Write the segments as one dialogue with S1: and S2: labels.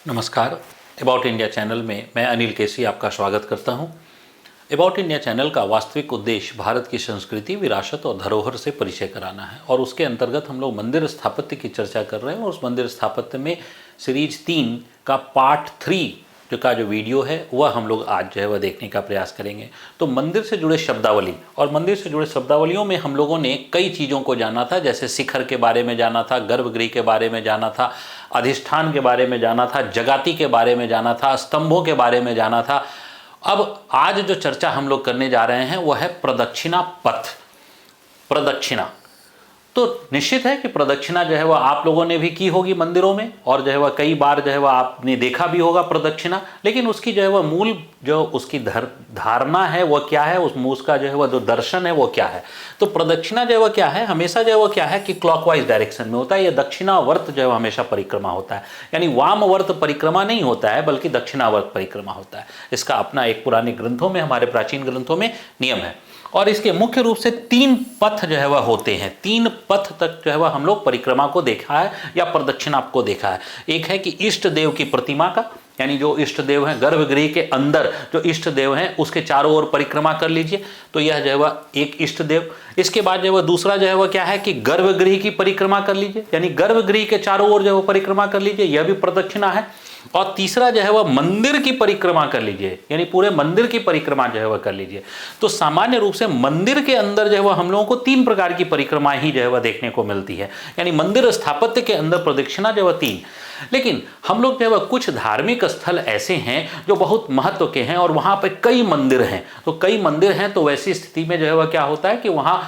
S1: नमस्कार। About India channel में मैं अनिल केसी आपका स्वागत करता हूं। अबाउट इंडिया चैनल का वास्तविक उद्देश्य भारत की संस्कृति, विरासत और धरोहर से परिचय कराना है और उसके अंतर्गत हम लोग मंदिर स्थापत्य की चर्चा कर रहे हैं और उस मंदिर स्थापत्य में सीरीज 3 का पार्ट 3 का जो वीडियो है वह हम लोग आज जो है वह देखने का प्रयास करेंगे। तो मंदिर से जुड़े शब्दावली और मंदिर से जुड़े शब्दावलियों में हम लोगों ने कई चीज़ों को जाना था, जैसे शिखर के बारे में जाना था, गर्भगृह के बारे में जाना था, अधिष्ठान के बारे में जाना था, जगाती के बारे में जाना था, स्तंभों के बारे में जाना था। अब आज जो चर्चा हम लोग करने जा रहे हैं वह है प्रदक्षिणा पथ। प्रदक्षिणा तो निश्चित है कि प्रदक्षिणा जो है वह आप लोगों ने भी की होगी मंदिरों में और जो है वह कई बार जो है वह आपने देखा भी होगा प्रदक्षिणा, लेकिन उसकी जो है वह मूल जो उसकी धारणा है वह क्या है, उसका जो है वह जो दर्शन है वो क्या है। तो प्रदक्षिणा जो है वह क्या है, हमेशा जो है वह क्या है कि क्लॉकवाइज डायरेक्शन में होता है। यह दक्षिणावर्त जो है हमेशा परिक्रमा होता है, यानी वामवर्त परिक्रमा नहीं होता है बल्कि दक्षिणावर्त परिक्रमा होता है। इसका अपना एक पुराने ग्रंथों में, हमारे प्राचीन ग्रंथों में नियम है और इसके मुख्य रूप से 3 पथ जो है वह होते हैं। 3 पथ तक जो है वह हम लोग परिक्रमा को देखा है या प्रदक्षिणा को देखा है। एक है कि इष्ट देव की प्रतिमा का, यानी जो इष्ट देव हैं गर्भगृह के अंदर जो इष्ट देव हैं उसके चारों ओर परिक्रमा कर लीजिए, तो यह जो है वह एक इष्ट देव। इसके बाद जो है वह दूसरा जो है वह क्या है कि गर्भगृह की परिक्रमा कर लीजिए, यानी गर्भगृह के चारों ओर जो है परिक्रमा कर लीजिए, यह भी प्रदक्षिणा है। और तीसरा जो है वह मंदिर की परिक्रमा कर लीजिए, यानी पूरे मंदिर की परिक्रमा जो है वह कर लीजिए। तो सामान्य रूप से मंदिर के अंदर जो है वह हम लोगों को 3 प्रकार की परिक्रमा ही जो है वह देखने को मिलती है, यानी मंदिर स्थापत्य के अंदर प्रदक्षिणा जो है 3। लेकिन हम लोग जो है वह कुछ धार्मिक स्थल ऐसे हैं जो बहुत महत्व के हैं और वहां पर कई मंदिर हैं। तो कई मंदिर हैं तो वैसी स्थिति में जो है वह क्या होता है कि वहां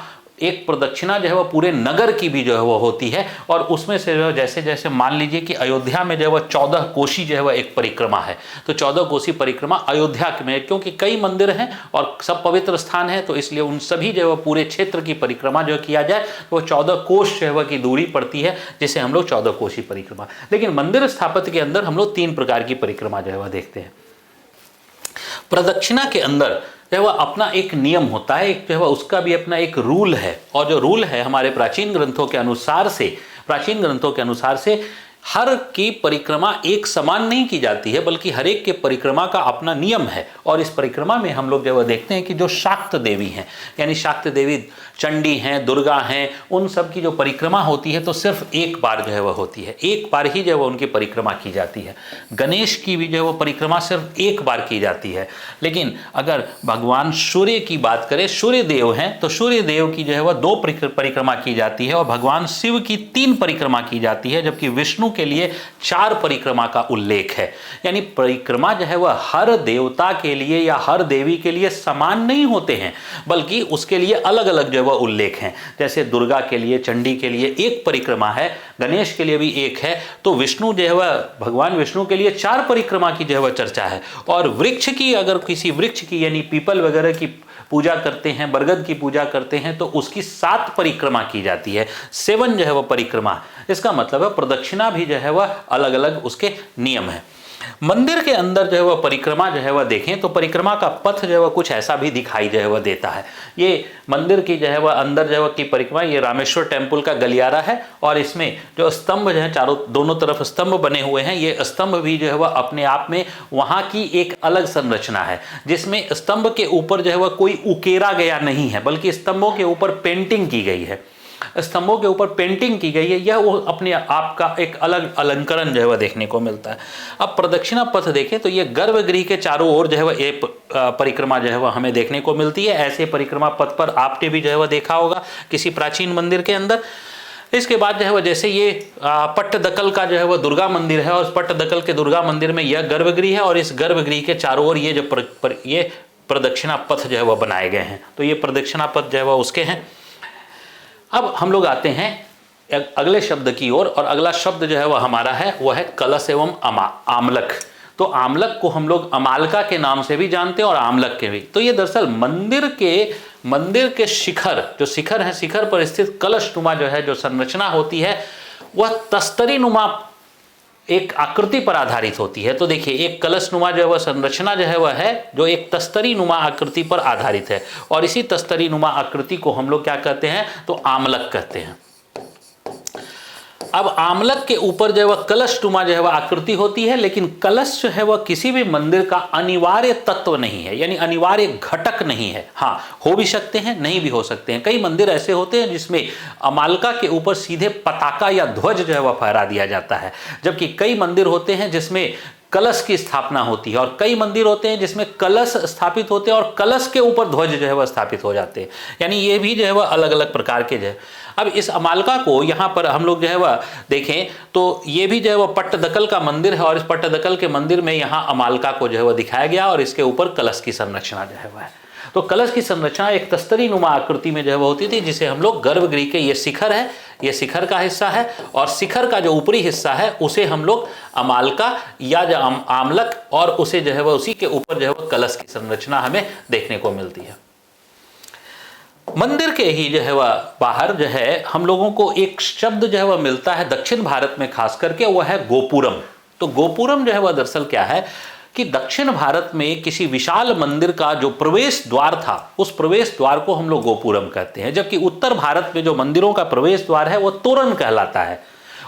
S1: एक प्रदक्षिणा जो है वह पूरे नगर की भी जो है वह होती है और उसमें से जो जैसे जैसे मान लीजिए कि अयोध्या में जो है वह 14 कोसी जो है वह एक परिक्रमा है, तो 14 कोसी परिक्रमा अयोध्या में, क्योंकि कई मंदिर हैं और सब पवित्र स्थान है तो इसलिए उन सभी जो है वह पूरे क्षेत्र की परिक्रमा जो किया जाए तो वह 14 कोस जो है वह की दूरी पड़ती है, जिसे हम लोग 14 कोसी परिक्रमा। लेकिन मंदिर स्थापत्य के अंदर हम लोग 3 प्रकार की परिक्रमा जो है वह देखते हैं। प्रदक्षिणा के अंदर जो है वह अपना एक नियम होता है, एक जो है वह उसका भी अपना एक रूल है और जो रूल है हमारे प्राचीन ग्रंथों के अनुसार से हर की परिक्रमा एक समान नहीं की जाती है बल्कि हर एक के परिक्रमा का अपना नियम है। और इस परिक्रमा में हम लोग जो है देखते हैं कि जो शाक्त देवी हैं, यानी शाक्त देवी चंडी हैं, दुर्गा हैं, उन सब की जो परिक्रमा होती है तो सिर्फ एक बार जो है वह होती है, एक बार ही जो है वह उनकी परिक्रमा की जाती है। गणेश की भी जो है वह परिक्रमा सिर्फ एक बार की जाती है। लेकिन अगर भगवान सूर्य की बात करें, सूर्य देव हैं तो सूर्य देव की जो है वह 2 परिक्रमा की जाती है और भगवान शिव की 3 परिक्रमा की जाती है, जबकि विष्णु के लिए 4 परिक्रमा का उल्लेख है। यानी परिक्रमा जो है वह हर देवता के लिए या हर देवी के लिए समान नहीं होते हैं बल्कि उसके लिए अलग अलग जो है वह उल्लेख हैं। जैसे दुर्गा के लिए, चंडी के लिए 1 परिक्रमा है, गणेश के लिए भी 1 है, तो विष्णु जो है वह भगवान विष्णु के लिए 4 परिक्रमा की जो है वह चर्चा है। और वृक्ष की, अगर किसी वृक्ष की यानी पीपल वगैरह की पूजा करते हैं, बरगद की पूजा करते हैं तो उसकी 7 परिक्रमा की जाती है, 7 जो है वह परिक्रमा। इसका मतलब है प्रदक्षिणा भी जो है वह अलग अलग उसके नियम है। मंदिर के अंदर जो है वह परिक्रमा जो है वह देखें तो परिक्रमा का पथ जो है वह कुछ ऐसा भी दिखाई जो है वह देता है। ये मंदिर की जो है वह अंदर जो है वह की परिक्रमा, ये रामेश्वर टेम्पल का गलियारा है और इसमें जो स्तंभ जो है दोनों तरफ स्तंभ बने हुए हैं, ये स्तंभ भी जो है वह अपने आप में वहाँ की एक अलग संरचना है, जिसमें स्तंभ के ऊपर जो है वह कोई उकेरा गया नहीं है बल्कि स्तंभों के ऊपर पेंटिंग की गई है, स्तंभों के ऊपर पेंटिंग की गई है। यह वो अपने आप का एक अलग अलंकरण जो है वह देखने को मिलता है। अब प्रदक्षिणा पथ देखें तो यह गर्भगृह के चारों ओर जो है वह एक परिक्रमा जो है वह हमें देखने को मिलती है। ऐसे परिक्रमा पथ पर आपने भी जो है वह देखा होगा किसी प्राचीन मंदिर के अंदर। इसके बाद जो है वह जैसे ये पट्टदकल का जो है वह दुर्गा मंदिर है और पट्टदकल के दुर्गा मंदिर में यह गर्भगृह है और इस गर्भगृह के चारों ओर ये जो ये प्रदक्षिणा पथ जो है वह बनाए गए हैं, तो ये प्रदक्षिणा पथ जो है वह उसके हैं। अब हम लोग आते हैं अगले शब्द की ओर और अगला शब्द जो है वह हमारा है वह है कलश एवं आमलक। तो आमलक को हम लोग अमालका के नाम से भी जानते हैं और आमलक के भी। तो ये दरअसल मंदिर के शिखर, जो शिखर है, शिखर पर स्थित कलश नुमा जो है जो संरचना होती है वह तस्तरी नुमा एक आकृति पर आधारित होती है। तो देखिए एक कलश नुमा जो है वह संरचना जो है वह है जो एक तस्तरी नुमा आकृति पर आधारित है और इसी तस्तरी नुमा आकृति को हम लोग क्या कहते हैं तो आमलक कहते हैं। अब आमलक के ऊपर जो है वह कलशनुमा जो है वह आकृति होती है, लेकिन कलश जो है वह किसी भी मंदिर का अनिवार्य तत्व नहीं है, यानी अनिवार्य घटक नहीं है। हाँ, हो भी सकते हैं, नहीं भी हो सकते हैं। कई मंदिर ऐसे होते हैं जिसमें अमालका के ऊपर सीधे पताका या ध्वज जो है वह फहरा दिया जाता है, जबकि कई मंदिर होते हैं जिसमें कलश की स्थापना होती है, और कई मंदिर होते हैं जिसमें कलश स्थापित होते हैं और कलश के ऊपर ध्वज जो है वह स्थापित हो जाते हैं। यानी ये भी जो है वह अलग अलग प्रकार के जो है। अब इस अमालका को यहाँ पर हम लोग जो है वह देखें तो ये भी जो है वह पट्टदकल का मंदिर है, और इस पट्टदकल के मंदिर में यहाँ अमालका को जो है वह दिखाया गया और इसके ऊपर कलश की संरचना जो है वह है। तो कलश की संरचना एक तस्तरी नुमा आकृति में जो है वो होती थी, जिसे हम लोग गर्भगृह के, ये शिखर है, ये शिखर का हिस्सा है, और शिखर का जो ऊपरी हिस्सा है उसे हम लोग अमालका या जो आमलक, और उसे जो है वह उसी के ऊपर जो है वह कलश की संरचना हमें देखने को मिलती है। मंदिर के ही जो है वह बाहर जो है हम लोगों को एक शब्द जो है वह मिलता है दक्षिण भारत में खास करके, वह है गोपुरम। तो गोपुरम जो है वह दरअसल क्या है कि दक्षिण भारत में किसी विशाल मंदिर का जो प्रवेश द्वार था, उस प्रवेश द्वार को हम लोग गोपुरम कहते हैं, जबकि उत्तर भारत में जो मंदिरों का प्रवेश द्वार है वह तोरण कहलाता है।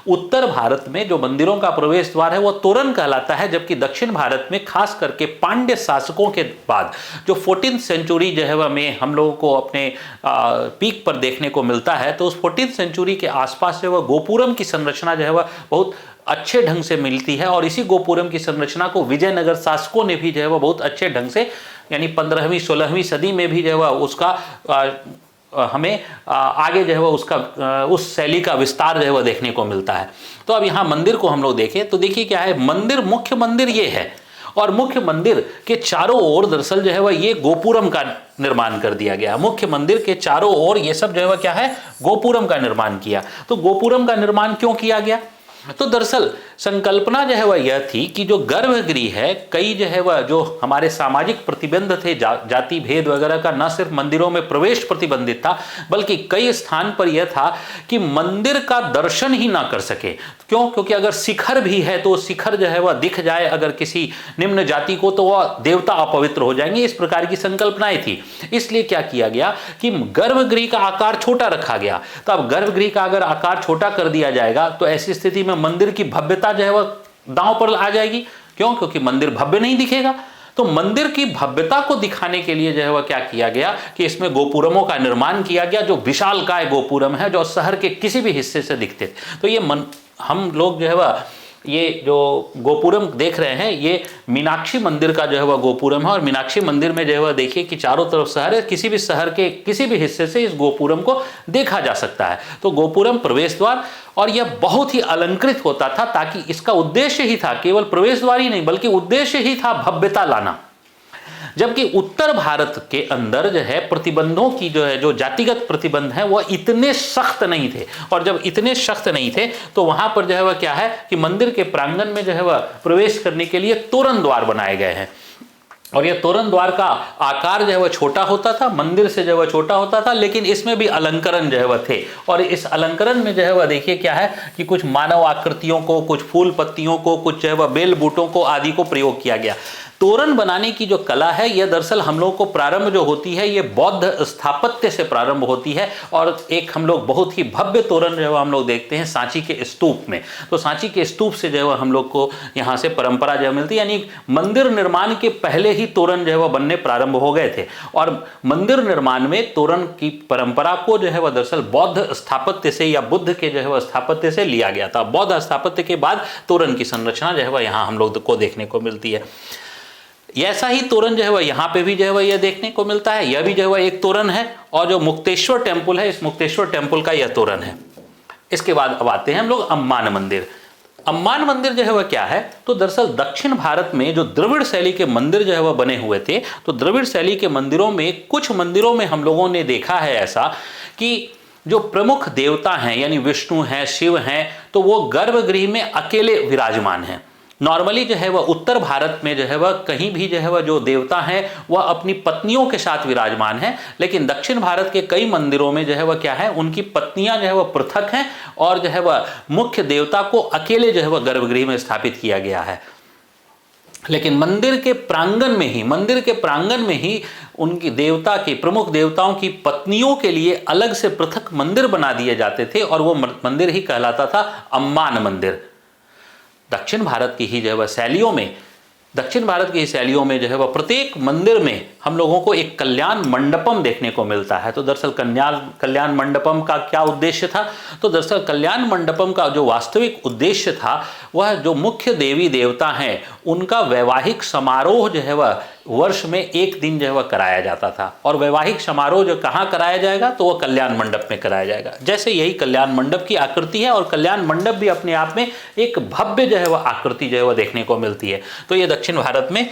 S1: उत्तर भारत में जो मंदिरों का प्रवेश द्वार है वह तोरण कहलाता है, जबकि दक्षिण भारत में खास करके पांड्य शासकों के बाद जो 14th सेंचुरी जो है वह में हम लोगों को अपने पीक पर देखने को मिलता है, तो उस 14th सेंचुरी के आसपास जो है वह गोपुरम की संरचना जो है वह बहुत अच्छे ढंग से मिलती है, और इसी गोपुरम की संरचना को विजयनगर शासकों ने भी जो है वह बहुत अच्छे ढंग से, यानी 15वीं 16वीं सदी में भी जो है वह उसका हमें आगे जो है वह उसका उस शैली का विस्तार जो है वह देखने को मिलता है। तो अब यहाँ मंदिर को हम लोग देखें तो देखिए क्या है, मंदिर, मुख्य मंदिर ये है, और मुख्य मंदिर के चारों ओर दरअसल जो है वह ये गोपुरम का निर्माण कर दिया गया। मुख्य मंदिर के चारों ओर ये सब जो है वह क्या है, गोपुरम का निर्माण किया। तो गोपुरम का निर्माण क्यों किया गया? तो दरअसल संकल्पना जो है वह यह थी कि जो गर्भगृह है, कई जो है वह जो हमारे सामाजिक प्रतिबंध थे, जाति भेद वगैरह का, न सिर्फ मंदिरों में प्रवेश प्रतिबंधित था, बल्कि कई स्थान पर यह था कि मंदिर का दर्शन ही ना कर सके। क्यों? क्योंकि अगर शिखर भी है तो शिखर जो है वह दिख जाए अगर किसी निम्न जाति को, तो वह देवता अपवित्र हो जाएंगे। इस प्रकार की संकल्पनाएं थी। इसलिए क्या किया गया कि गर्भगृह का आकार छोटा रखा गया। तो अब गर्भगृह का अगर आकार छोटा कर दिया जाएगा तो ऐसी स्थिति में मंदिर की भव्यता जो है वह दांव पर आ जाएगी। क्यों? क्योंकि मंदिर भव्य नहीं दिखेगा। तो मंदिर की भव्यता को दिखाने के लिए जो है वह क्या किया गया कि इसमें गोपुरमों का निर्माण किया गया, जो विशालकाय गोपुरम है, जो शहर के किसी भी हिस्से से दिखते थे। तो ये हम लोग जो है वह ये जो गोपुरम देख रहे हैं, ये मीनाक्षी मंदिर का जो है वह गोपुरम है, और मीनाक्षी मंदिर में जो है वह देखिए कि चारों तरफ शहर है, किसी भी शहर के किसी भी हिस्से से इस गोपुरम को देखा जा सकता है। तो गोपुरम प्रवेश द्वार, और यह बहुत ही अलंकृत होता था, ताकि इसका उद्देश्य ही था, केवल प्रवेश द्वार ही नहीं बल्कि उद्देश्य ही था भव्यता लाना। जबकि उत्तर भारत के अंदर जो है प्रतिबंधों की जो है, जो जातिगत प्रतिबंध है, वह इतने सख्त नहीं थे, और जब इतने सख्त नहीं थे तो वहां पर जो है वह क्या है कि मंदिर के प्रांगण में जो है वह प्रवेश करने के लिए तोरण द्वार बनाए गए हैं, और यह तोरण द्वार का आकार जो है वह छोटा होता था, मंदिर से जो है वह छोटा होता था, लेकिन इसमें भी अलंकरण जो है वह थे। और इस अलंकरण में जो है वह देखिए क्या है कि कुछ मानव आकृतियों को, कुछ फूल पत्तियों को, कुछ जो है वह बेल बूटों को आदि को प्रयोग किया गया। तोरण बनाने की जो कला है, यह दरअसल हम लोग को प्रारंभ जो होती है ये बौद्ध स्थापत्य से प्रारंभ होती है, और एक हम लोग बहुत ही भव्य तोरण जो है हम लोग देखते हैं सांची के स्तूप में। तो सांची के स्तूप से जो है हम लोग को यहाँ से परंपरा जो मिलती है, यानी मंदिर निर्माण के पहले ही तोरण जो है वह बनने प्रारंभ हो गए थे, और मंदिर निर्माण में तोरण की परंपरा को जो है वह दरअसल बौद्ध स्थापत्य से या बुद्ध के जो है वह स्थापत्य से लिया गया था। बौद्ध स्थापत्य के बाद तोरण की संरचना जो है वह यहाँ हम लोग को देखने को मिलती है। ऐसा ही तोरण जो है वह यहाँ पे भी जो है वह यह देखने को मिलता है। यह भी जो है वह एक तोरण है, और जो मुक्तेश्वर टेम्पल है, इस मुक्तेश्वर टेम्पल का यह तोरण है। इसके बाद अब आते हैं हम लोग अम्मान मंदिर। अम्मान मंदिर जो है वह क्या है, तो दरअसल दक्षिण भारत में जो द्रविड़ शैली के मंदिर जो है वह बने हुए थे, तो द्रविड़ शैली के मंदिरों में कुछ मंदिरों में हम लोगों ने देखा है ऐसा कि जो प्रमुख देवता हैं, यानी विष्णु हैं, शिव हैं, तो वो गर्भगृह में अकेले विराजमान हैं। नॉर्मली जो है वह उत्तर भारत में जो है वह कहीं भी जो है वह जो देवता हैं वह अपनी पत्नियों के साथ विराजमान हैं, लेकिन दक्षिण भारत के कई मंदिरों में जो है वह क्या है, उनकी पत्नियां जो है वह पृथक हैं, और जो है वह मुख्य देवता को अकेले जो है वह गर्भगृह में स्थापित किया गया है। लेकिन मंदिर के प्रांगण में ही उनकी देवता की, प्रमुख देवताओं की पत्नियों के लिए अलग से पृथक मंदिर बना दिए जाते थे और वो मंदिर ही कहलाता था अम्मान मंदिर। दक्षिण भारत की ही जो है वह शैलियों में, दक्षिण भारत की शैलियों में जो है वह प्रत्येक मंदिर में हम लोगों को एक कल्याण मंडपम देखने को मिलता है। तो दरअसल कल्याण मंडपम का क्या उद्देश्य था? तो दरअसल कल्याण मंडपम का जो वास्तविक उद्देश्य था वह जो मुख्य देवी देवता हैं उनका वैवाहिक समारोह जो है वह वर्ष में एक दिन जो है वह कराया जाता था। और वैवाहिक समारोह जो कहाँ कराया जाएगा? तो वह कल्याण मंडप में कराया जाएगा। जैसे यही कल्याण मंडप की आकृति है और कल्याण मंडप भी अपने आप में एक भव्य जो है वह आकृति जो है वह देखने को मिलती है। तो ये दक्षिण भारत में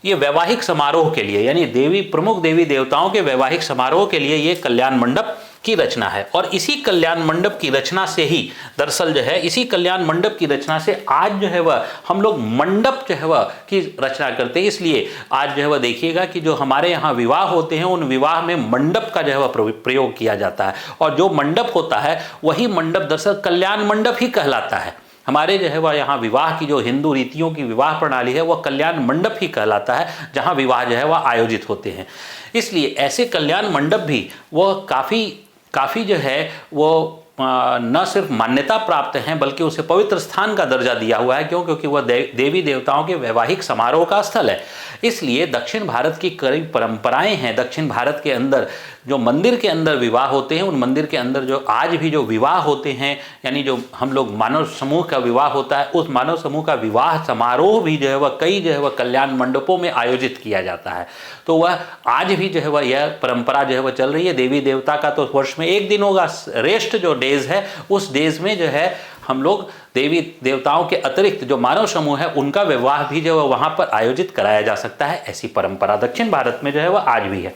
S1: ये वैवाहिक समारोह के लिए, यानी प्रमुख देवी देवताओं के वैवाहिक समारोह के लिए ये कल्याण मंडप की रचना है। और इसी कल्याण मंडप की रचना से ही दरअसल जो है, इसी कल्याण मंडप की रचना से आज जो है वह हम लोग मंडप जो है वह की रचना करते हैं। इसलिए आज जो है वह देखिएगा कि जो हमारे यहाँ विवाह होते हैं उन विवाह में मंडप का जो है वह प्रयोग किया जाता है। और जो मंडप होता है वही मंडप दरअसल कल्याण मंडप ही कहलाता है। हमारे जो है वह यहाँ विवाह की जो हिंदू रीतियों की विवाह प्रणाली है वह कल्याण मंडप ही कहलाता है, जहाँ विवाह जो है वह आयोजित होते हैं। इसलिए ऐसे कल्याण मंडप भी वह काफ़ी जो है वो न सिर्फ मान्यता प्राप्त हैं बल्कि उसे पवित्र स्थान का दर्जा दिया हुआ है। क्यों? क्योंकि वह देवी देवताओं के वैवाहिक समारोह का स्थल है। इसलिए दक्षिण भारत की कई परंपराएं हैं। दक्षिण भारत के अंदर जो मंदिर के अंदर विवाह होते हैं, उन मंदिर के अंदर जो आज भी जो विवाह होते हैं, यानी जो हम लोग मानव समूह का विवाह होता है, उस मानव समूह का विवाह समारोह भी जो है वह कई जो है वह कल्याण मंडपों में आयोजित किया जाता है। तो वह आज भी जो है वह यह परंपरा जो है वह चल रही है। देवी देवता का तो वर्ष में एक दिन होगा, रेस्ट जो डेज है उस डेज में जो है हम लोग देवी देवताओं के अतिरिक्त जो मानव समूह है उनका विवाह भी जो है वहाँ पर आयोजित कराया जा सकता है। ऐसी परंपरा दक्षिण भारत में जो है वह आज भी है।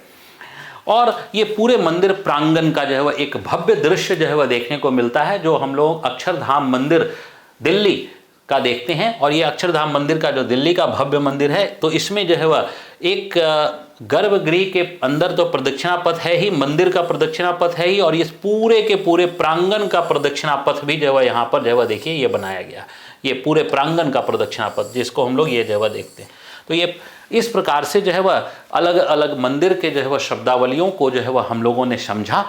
S1: और ये पूरे मंदिर प्रांगण का जो है वह एक भव्य दृश्य जो है वह देखने को मिलता है, जो हम लोग अक्षरधाम मंदिर दिल्ली का देखते हैं। और ये अक्षरधाम मंदिर का जो दिल्ली का भव्य मंदिर है, तो इसमें जो है वह एक गर्भगृह के अंदर तो प्रदक्षिणा पथ है ही, मंदिर का प्रदक्षिणा पथ है ही, और इस पूरे के पूरे प्रांगण का प्रदक्षिणा पथ भी जो है वह यहाँ पर जो है वह देखिए ये बनाया गया। ये पूरे प्रांगण का प्रदक्षिणा पथ जिसको हम लोग ये जो है वह देखते हैं। तो ये इस प्रकार से जो है वह अलग अलग मंदिर के जो है वह शब्दावलियों को जो है वह हम लोगों ने समझा।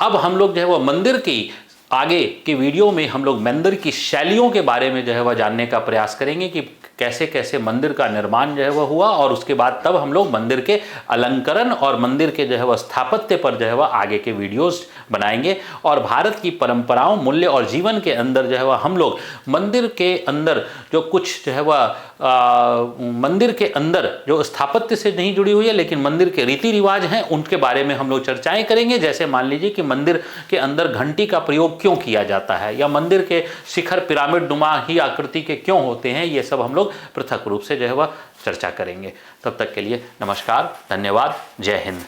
S1: अब हम लोग जो है वह मंदिर की आगे के वीडियो में हम लोग मंदिर की शैलियों के बारे में जो है वह जानने का प्रयास करेंगे कि कैसे कैसे मंदिर का निर्माण जो है वह हुआ, और उसके बाद तब हम लोग मंदिर के अलंकरण और मंदिर के जो है वह स्थापत्य पर जो है वह आगे के वीडियोस बनाएंगे। और भारत की परंपराओं, मूल्य और जीवन के अंदर जो है वह हम लोग मंदिर के अंदर जो कुछ जो है वह मंदिर के अंदर जो स्थापत्य से नहीं जुड़ी हुई है लेकिन मंदिर के रीति रिवाज हैं उनके बारे में हम लोग चर्चाएं करेंगे। जैसे मान लीजिए कि मंदिर के अंदर घंटी का प्रयोग क्यों किया जाता है, या मंदिर के शिखर पिरामिड नुमा ही आकृति के क्यों होते हैं, ये सब हम लोग पृथक रूप से जो है वह चर्चा करेंगे। तब तक के लिए नमस्कार, धन्यवाद, जय हिंद।